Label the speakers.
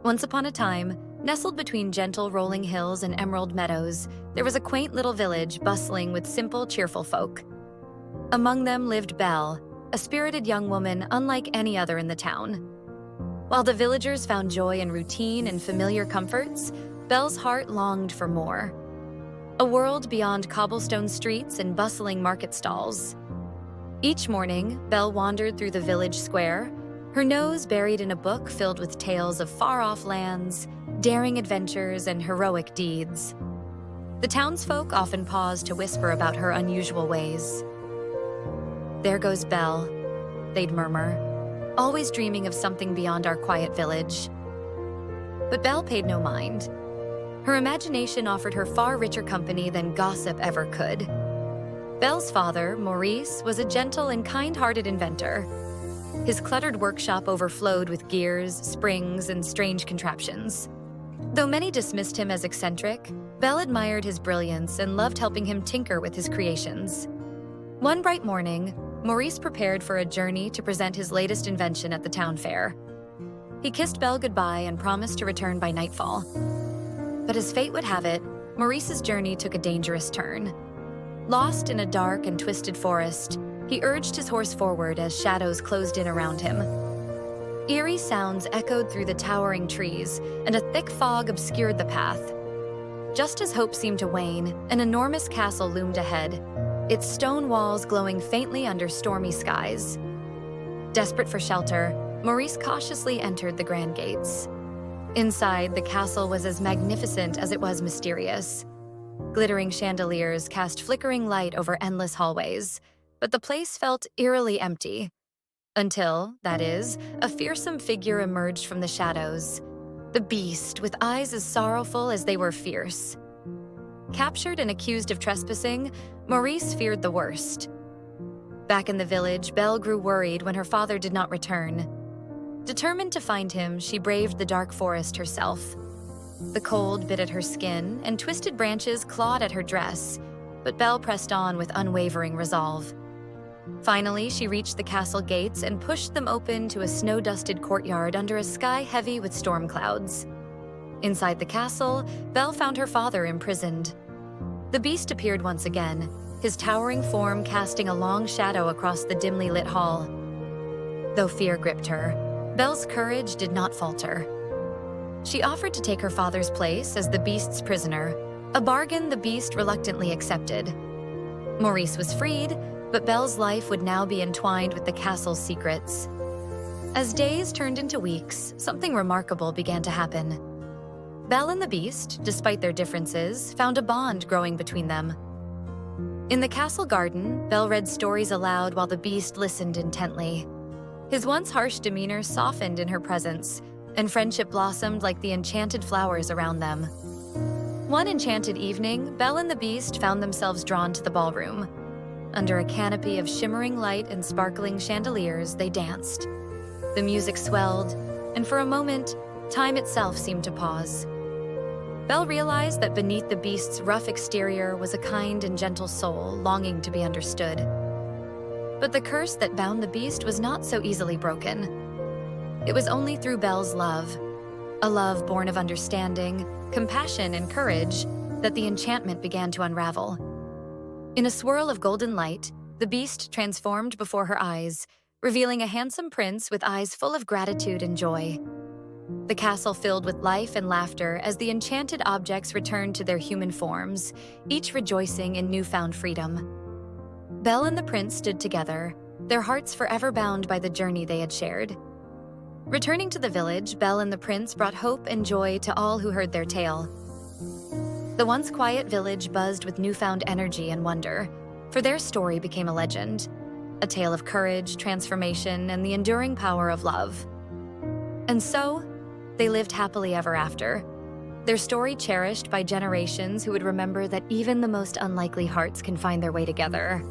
Speaker 1: Once upon a time, nestled between gentle rolling hills and emerald meadows, there was a quaint little village bustling with simple, cheerful folk. Among them lived Belle, a spirited young woman unlike any other in the town. While the villagers found joy in routine and familiar comforts, Belle's heart longed for more. A world beyond cobblestone streets and bustling market stalls. Each morning, Belle wandered through the village square, her nose buried in a book filled with tales of far-off lands, daring adventures, and heroic deeds. The townsfolk often paused to whisper about her unusual ways. "There goes Belle," they'd murmur, always dreaming of something beyond our quiet village. But Belle paid no mind. Her imagination offered her far richer company than gossip ever could. Belle's father, Maurice, was a gentle and kind-hearted inventor. His cluttered workshop overflowed with gears, springs, and strange contraptions. Though many dismissed him as eccentric, Belle admired his brilliance and loved helping him tinker with his creations. One bright morning, Maurice prepared for a journey to present his latest invention at the town fair. He kissed Belle goodbye and promised to return by nightfall. But as fate would have it, Maurice's journey took a dangerous turn. Lost in a dark and twisted forest, he urged his horse forward as shadows closed in around him. Eerie sounds echoed through the towering trees, and a thick fog obscured the path. Just as hope seemed to wane, an enormous castle loomed ahead, its stone walls glowing faintly under stormy skies. Desperate for shelter, Maurice cautiously entered the grand gates. Inside, the castle was as magnificent as it was mysterious. Glittering chandeliers cast flickering light over endless hallways, but the place felt eerily empty. Until, that is, a fearsome figure emerged from the shadows. The beast, with eyes as sorrowful as they were fierce. Captured and accused of trespassing, Maurice feared the worst. Back in the village, Belle grew worried when her father did not return. Determined to find him, she braved the dark forest herself. The cold bit at her skin, and twisted branches clawed at her dress, but Belle pressed on with unwavering resolve. Finally, she reached the castle gates and pushed them open to a snow-dusted courtyard under a sky heavy with storm clouds. Inside the castle, Belle found her father imprisoned. The beast appeared once again, his towering form casting a long shadow across the dimly lit hall. Though fear gripped her, Belle's courage did not falter. She offered to take her father's place as the beast's prisoner, a bargain the beast reluctantly accepted. Maurice was freed, but Belle's life would now be entwined with the castle's secrets. As days turned into weeks, something remarkable began to happen. Belle and the beast, despite their differences, found a bond growing between them. In the castle garden, Belle read stories aloud while the beast listened intently. His once harsh demeanor softened in her presence, and friendship blossomed like the enchanted flowers around them. One enchanted evening, Belle and the beast found themselves drawn to the ballroom. Under a canopy of shimmering light and sparkling chandeliers, they danced. The music swelled, and for a moment, time itself seemed to pause. Belle realized that beneath the beast's rough exterior was a kind and gentle soul longing to be understood. But the curse that bound the beast was not so easily broken. It was only through Belle's love, a love born of understanding, compassion, and courage, that the enchantment began to unravel. In a swirl of golden light, the beast transformed before her eyes, revealing a handsome prince with eyes full of gratitude and joy. The castle filled with life and laughter as the enchanted objects returned to their human forms, each rejoicing in newfound freedom. Belle and the prince stood together, their hearts forever bound by the journey they had shared. Returning to the village, Belle and the prince brought hope and joy to all who heard their tale. The once quiet village buzzed with newfound energy and wonder, for their story became a legend, a tale of courage, transformation, and the enduring power of love. And so, they lived happily ever after, their story cherished by generations who would remember that even the most unlikely hearts can find their way together.